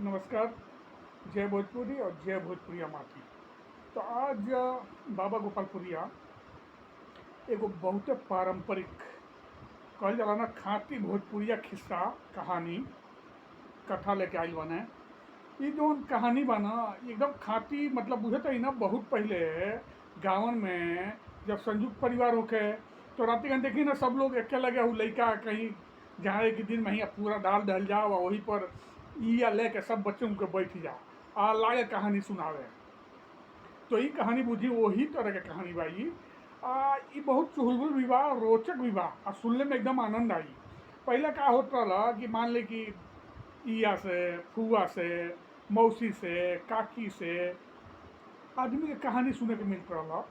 नमस्कार। जय भोजपुरी और जय भोजपुरिया माटी। तो आज बाबा गोपालपुरिया एगो बहुते पारंपरिक कहल जाला ना खाटी भोजपुरिया खिस्सा कहानी कथा लेके आइल बने। ई जौन कहानी बा ना एकदम खाटी मतलब बुझे तो ही ना बहुत पहले गाँवन में जब संयुक्त परिवार होके तो राती गन देखी ना सब लोग एके लगे हु लइका कहीं जाए के दिन में ही पूरा डाल दहल जाओ और वहीं पर या लेके सब बच्चों के बैठ जाओ आ लागे कहानी सुनावे। तो ई कहानी बुझी वही तरह के कहानी बा ई बहुत चुलबुल भी बा, रोचक भी बा आ सुनने में एकदम आनंद आई। पहले का होत रहा कि मान ले कि इया से फुआ से मौसी से काकी से आदमी के कहानी सुने के मिलत रहा।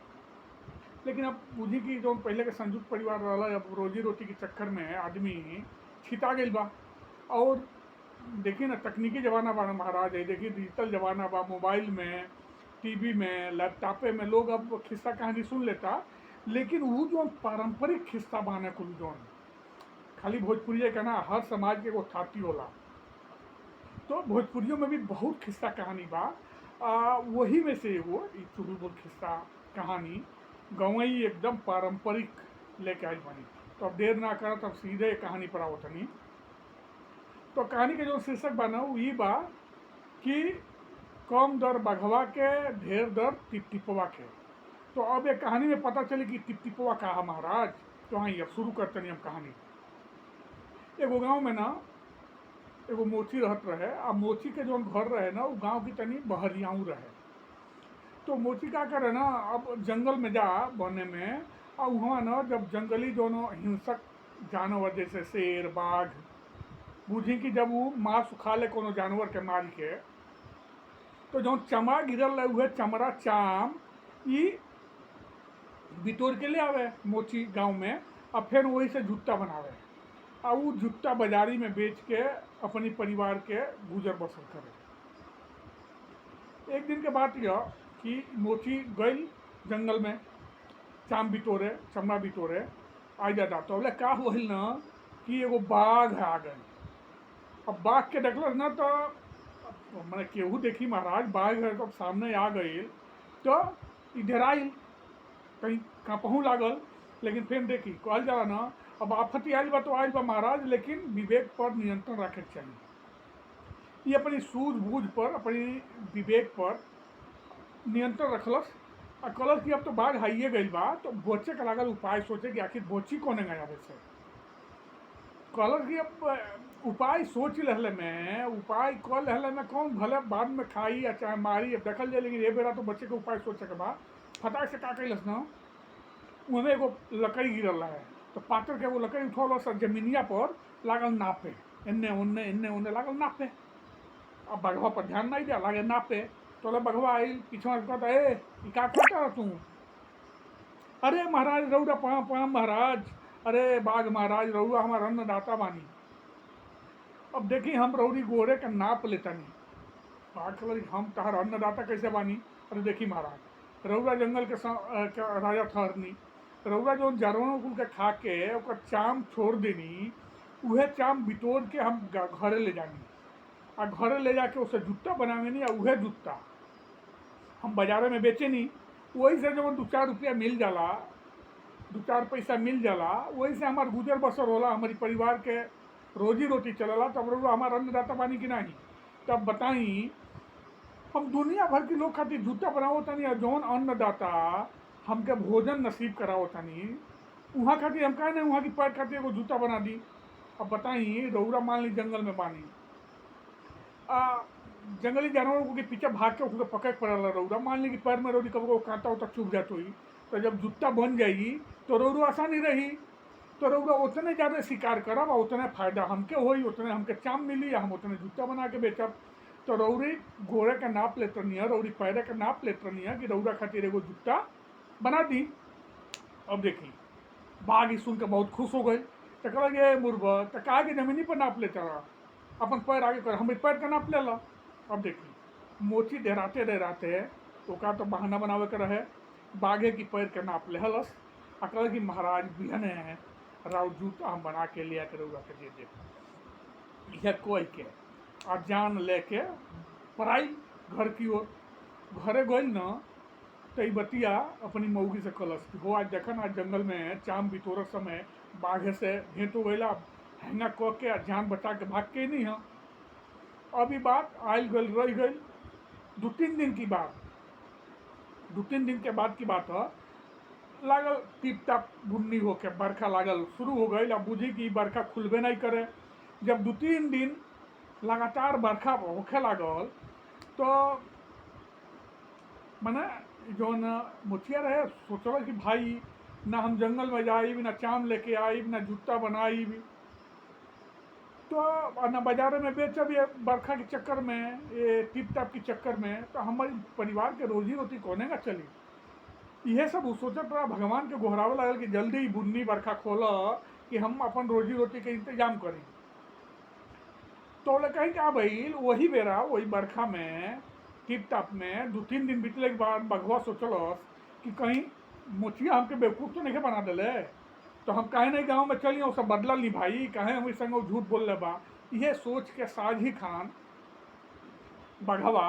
लेकिन अब बुझी कि जो पहले के संयुक्त परिवार रहा अब रोजी रोटी के चक्कर में आदमी छिता गई बा। और देखिए ना तकनीकी ज़माना बा महाराज है, देखिए डिजिटल ज़माना बा, मोबाइल में टीवी में लैपटॉपे में लोग अब खिस्सा कहानी सुन लेता। लेकिन वो जो पारंपरिक खिस्सा बाने कुल जौन खाली भोजपुरी का ना हर समाज के एगो थाती होला। तो भोजपुरियों में भी बहुत खिस्सा कहानी बा। वही में से एगो ई चुलबुल खिस्सा कहानी गवई एकदम पारंपरिक लेके आई बनी। तो अब देर ना करत अब सीधे कहानी पर आवतनी। तो कहानी के जो शीर्षक बना वो ई बा कि कम दर बघवा के ढेर दर टिपटिपवा के। तो अब एक कहानी में पता चली कि टिपटिपवा का है महाराज। तो हाँ अब शुरू करते नहीं हम कहानी। एगो गांव में ना एगो मोची रहत रहे। अब मोची के जो घर रहे ना वो गांव की तनी बहरियाऊ रहे। तो मोची का करे ना अब जंगल में जा बने में और वहाँ ना जब जंगली दोनों हिंसक जानवर जैसे शेर बाघ बुझी कि जब वो मांस खा ले कोनो जानवर के मार के तो जो चमड़ा गिरल रहे हुए चमड़ा चाम ई बिटोर के ले आवे मोची गांव में और फिर वही से जूता बनावे और वो जूता बाजारी में बेच के अपनी परिवार के गुजर बसर करे। एक दिन के बात यह कि मोची गई जंगल में चाम बिटोरे चमड़ा बिटोरे आ जाता। तो बोले का हुई ना कि एगो बाघ आ गई। अब बाघ के देखल ना तो मैंने केहू देखी महाराज बाघ जब सामने आ गई तो इधर आई कहीं कपहू लागल। लेकिन फिर देखी कहल जाला ना अब आफत आयल बा तो आयल बा महाराज, लेकिन विवेक पर नियंत्रण रखे के चाहिए। ये अपनी सूझबूझ पर अपनी विवेक पर नियंत्रण रखलस और कहलस कि अब तो बाघ हाइए गई बा तो बोचे का लागल उपाय सोचे कि आखिर बोची कोने गया वैसे। कहलस कि अब उपाय सोच रहले में उपाय कल रहले में कौन भले बाद में खाई या चाहे मारी अब देखल जाए। लेकिन ये बेरा तो बच्चे के उपाय सोचे के बाद फटाक से का कैलस ना उनमें एगो लकड़ी गिरल है। तो पातर के एगो लकड़ी उठौलस और जमीनिया पर लागल नापे इन्ने उन्ने लागल नापे। अब बघवा पर ध्यान नहीं दिया लागे नापे। तो बघवा आई पीछे कहता ए का करता तू। अरे महाराज रउरा पाम पाम महाराज। अरे बाघ महाराज रउरा हमार अन्नदाता बानी। अब देखी हम रउरी गोरे का नाप लेतानी। बाघ कहल हम तहार अन्नदाता कैसे बानी। अरे देखी महाराज रउरा जंगल के राजा ठहरनी। रउरा जो जानवरों कुल के खा के ओकर चाम छोड़ देनी उहे चाम बिटोर के हम घरे ले जानी आ घरे ले जाके उसे जूता बनावेनी आ उहे जूता हम बाजारे में बेचे नहीं। वही से जब 2-4 रुपया मिल जाला 2-4 पैसा मिल जाला वही से हमार गुजर बसर होला, हमारी परिवार के रोजी रोटी चलला। तब रउरा हमार अन्नदाता बानी कि नहीं। तब बताई हम दुनिया भर के लोग खातिर जूता बनाओ तनी और जौन अन्नदाता हमके भोजन नसीब कराओ तनी वहाँ खातिर हम कहे नहीं वहाँ की पैर खातिर एगो जूता बना दी। अब बताई रउरा मान ली जंगल में बानी जंगली जानवरों के पीछे भाग के उसको पकड़ पड़ेला। रउरा मान ली कि पैर में रउरी कब कांटा उता चुभ जात हुई तो जब जूता बन जाई तो रउरा आसानी रही। तो रउरा उतने ज़्यादा शिकार करब और उतने फायदा हमके होई, उतने हमके चाम मिली या हम उतने जूता बना के बेचब। तो रउरी गोरे का नाप लेत रहनी है, रउरी पैरे का नाप लेत रहनी है कि रउरा खातिर एगो जूता बना दी। अब देखी बाघ ही सुन के बहुत खुश हो गए। तो कहल ये मुर्गा तो कहा कि जमीनी पर नाप लेता रहा अपन पैर आगे कर हम पैर का नाप ले ला। अब देखी मोची डराते डराते ओका तो बहाना बनावे के रहे बाघे की पैर के नाप ले हलस आ कहल कि महाराज बिहने राव जूता हम बना के लिया के रउरा के दे दे। यह कोई के आ जान लेके पराई घर की ओर। घरे गई न तो ई बतिया अपनी मौगी से कलश कि हो आज जखन आज जंगल में चाम बितोर समय बाघे से भेंट हो गई, हैंगा क के आ जान बचा के भाग के नहीं है। अभी बात आयल गल रह गई 2-3 दिन की बात। 2-3 दिन के बाद की बात है। लागल टिप टाप बुन्नी होके बरखा लागल शुरू हो गई। अब बुझी कि बरखा खुलबे नहीं करे। जब 2-3 दिन लगातार बरखा होखे लागल तो मने जौन मुखिया रहे सोचल कि भाई ना हम जंगल में जाइब, ना चाम लेके आइब, ना जूता बनाइब, तो ना बाजार में बेचब। ये बरखा के चक्कर में, ये टिप टाप के चक्कर में तो हमारी परिवार के रोजी रोटी कोने का चली। यह सब सोचत रहा, भगवान के गोहरावे लागल कि जल्दी ही बुन्नी बरखा खोल कि हम अपन रोजी रोटी के इंतजाम करी। तो कहीं का भइल वही बेरा वही बरखा में टिप टाप में 2-3 दिन बीतले के बाद बघवा सोचलस कि कहीं मुखिया हमके बेवकूफ़ तो नहीं बना दिले, तो हम काहे नहीं गाँव में चली और सब बदला ली भाई, काहे हमारे संग झूठ बोल ले बा। ये सोच के साझी खान बघवा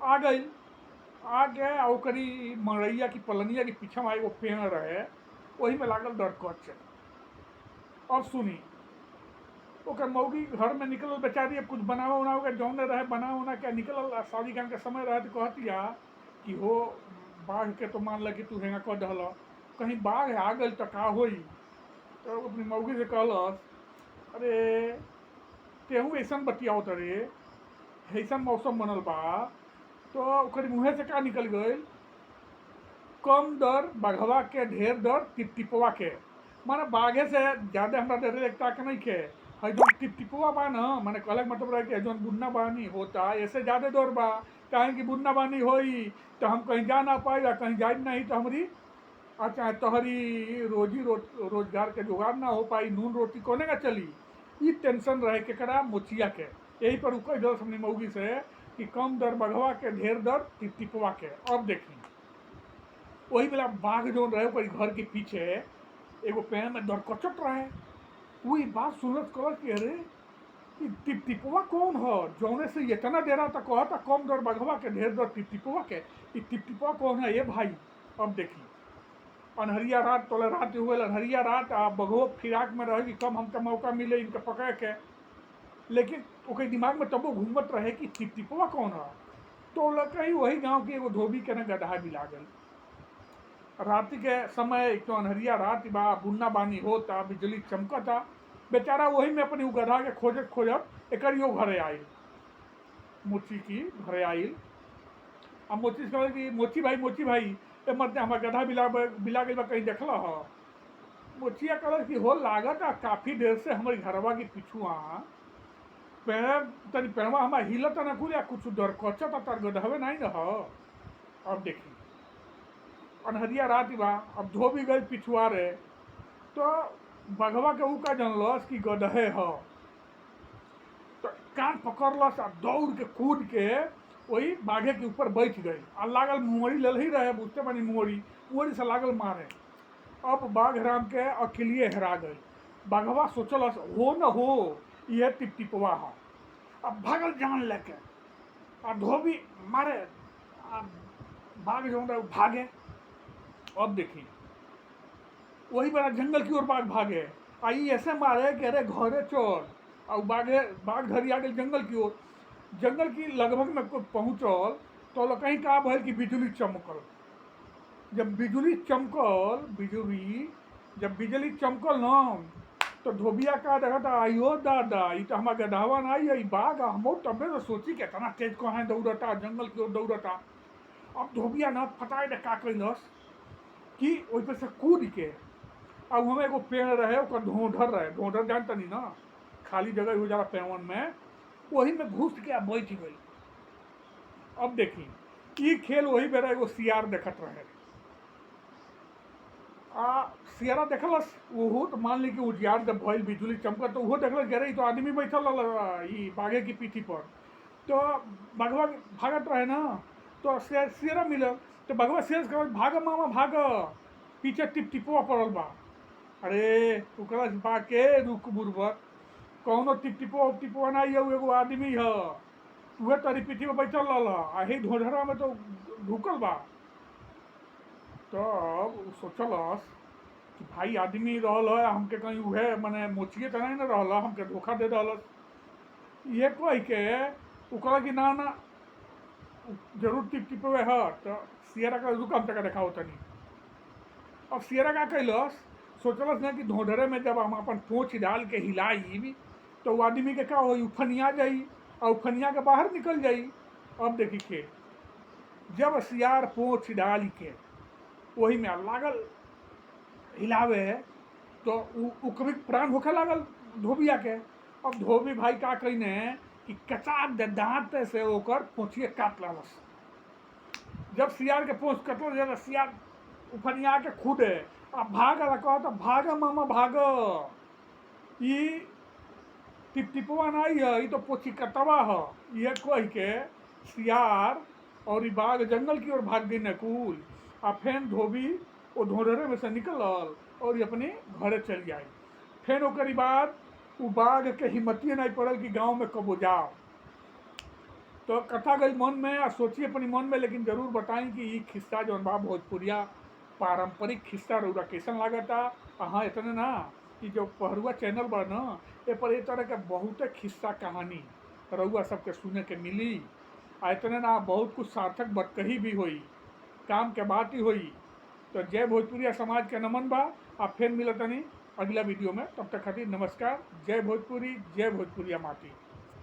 आ गई। आगे ओकरी मरैया की पलनिया के पीछे में एगो पेड़ रहे, वही में लागल डरकच। अब सुनी ओकर मौगी घर में निकल बेचारी, अब कुछ बनावा उनावा के जौने रहे बना उना के निकल। शादी खान के समय रहे तो कहतिया कि हो बाघ के तो मान ल कि तू हेंगा कह दहल, कहीं बाघ आ गई तो का होई। तो अपनी मौगी से कहलस, अरे तेहू ऐसा बतियाओ तरे, ऐसा मौसम बनल बा। तो ओकर मुँहे से का निकल गई, कम दर बघवा के ढेर दर टिपटिपवा के। माने बाघे से ज़्यादा हमरा डरे लगता के नहीं के है जो टिपटिपवा बा न, माने कहले मतलब रहे कि जौन बुन्ना बानी होता ऐसे ज़्यादा डर बा। काहे कि बुन्ना बानी होई तो हम कहीं जा ना पाई, कहीं जाए नहीं तो हमारी अच्छा तोहरी रोजगार के जुगाड़ ना हो पाई, नून रोटी कोने का चली। ये टेंशन रहे केकरा मुखिया के। यही पर उकई दर अपनी मौगी से कि कम दर बघवा के ढेर दर टिपटिपवा के। अब देखी वही बेला बाघ जो रहे ओकर घर के पीछे एगो पेड़ में दरकचत रहे। वही बात सुनत कहत कि अरे ई टिपटिपवा कौन ह जौने से इतना डेरा तक कहता कम दर बघवा के ढेर दर टिपटिपवा के। ई टिपटिपवा कौन है ये भाई। अब देखी अनहरिया रात तोले रात हुए अनहरिया रात आ बघो फिराक में रहे कि कम हमके मौका मिले इनके पकड़ के। लेकिन ओके दिमाग में तबो घूमत रहे कि टिपटिपवा कौन है। तो कहीं वही गांव के एगो धोबी के न गदहा भी लागल। रात के समय एक तो अनहरिया रात बा, बुन्ना बानी होता, बिजली चमकता। बेचारा वही में अपनी गधा के खोजत खोजत एक घरे आयल, मोची की घरे आयल। अब मोची से कहल कि मोची भाई ए मत हमारा गधा बिला गई बा, कहीं देखल ह। मोचिया कहल कि हो लागत आ काफ़ी देर से हमारे घरवा के पिछुआ पेड़ तनी पेड़वा हमारा हिलत न खुल कुछ डरकचत तार गधवे नहीं न ह। अब देखी अनहरिया रात बा, अब धोबी गई पिछुआरे तो बघवा के ऊ का जानलस कि गदहे ह। तो कान पकड़लस आ दौड़ के कूद के वही बाघे के ऊपर बैठ गई आ लागल मुहरी लल ही रहे, बुझते बनी मुहरी से लागल मारे। अब बाघ राम के अकेलिए हेरा गई। बाघवा सोचलस हो न हो ये टिपटिपवा है। अब भागल जान लेके आ धोबी मारे आ बाघ जो भागे। अब देखी वही बड़ा जंगल की ओर बाघ भागे। आई ऐसे मारे कि अरे घरे चल। और बाघ घरी आ गई जंगल की ओर। जंगल की लगभग में पहुँचल तो कहीं का भल कि बिजली चमकल। जब बिजली चमकल न तो धोबिया का देखा था आइयो दादा ये तो हमारा गधावा नहीं है बाघ। हम तबे तो सोची कि इतना तेज कहाँ दौड़ता जंगल की ओर दौड़ता। अब धोबिया न फटाए का कैलस कि वही पर से कूद के अब हमें एगो पेड़ रहे ओकर ढोंढर रहे, ढोंढर जानता नहीं ना खाली जगह हो जाला पेड़वन में, वही में घुस के आ बैठ गई। अब देखी ई खेल वही बेरा एगो सियार देखत रहे। सियारा देखलस वो तो मान ली कि उजियार जब भइल बिजली चमकत तो वो देखलस गरे तो आदमी बैठल ई बाघे की पीठी पर। तो बघवा भागत रहे ना तो सियारा मिलल तो बघवा शेर से कहल भाग मामा भाग पीछे टिपटिपवा पड़ल बा। अरे ओकरा बा के रुक बुरबक कौनो टिपटिपो टिपवा नहीं है, एगो आदमी है, उहे तारी पीठी में बैठल रहल आ ही ढोढरा में तो ढुकल बा। तब उ सोचलस कि भाई आदमी रहल है, हमके कहीं उहे मने मोचिए तो नहीं न रहल, हमके धोखा दे रहलस। ये कह के उ कहला कि ना ना जरूर टिपटिपवे है। तो सियरा का रुक हम तक देखाओ तनी। अब सियरा का कैलस, सोचलस ना कि ढोढरे में जब हम अपन पोंछ डाल के हिलाई तो वो आदमी के का होई, उफनिया जाई और उफनिया के बाहर निकल जाई। अब देखी के जब सियार पोंछ डाल के वही में लागल हिलावे तो उ कभी प्राण होखे लागल धोबिया के। अब धोबी भाई का कहीने कि कचा दे दांत से ओकर पोंछिए काट लालस। जब सियार के पोंछ कटल जब सियार उफनिया के खुदे अब भाग कहा तो भाग मामा भाग, ई टिपटिपवा नहीं है, ये तो पोछी कटवा है। ये कह के सियार और बाघ जंगल की ओर भाग गई नकुल। आ फेन धोबी वो ढोढरे में से निकलल और अपने घरे चल आई। फेन ओकरी बाद वो बाघ के हिम्मतिए नहीं पड़ल कि गांव में कबो जाओ। तो कथा गई मन में आ सोची अपनी मन में, लेकिन जरूर बताई कि ये खिस्सा जौन बा भोजपुरिया पारंपरिक खिस्सा रउरा कैसन लागता। हाँ इतने ना कि जो पहरुआ चैनल बा न, ए पर ए तरह के बहुत खिस्सा कहानी रउआ सबके सुने के मिली। आ इतने ना बहुत कुछ सार्थक बतकही भी हुई, काम के बात ही हुई। तो जय भोजपुरिया समाज के नमन बा। आप फिर मिलतनी अगला वीडियो में, तब तक खातिर नमस्कार। जय भोजपुरी, जय भोजपुरिया माटी।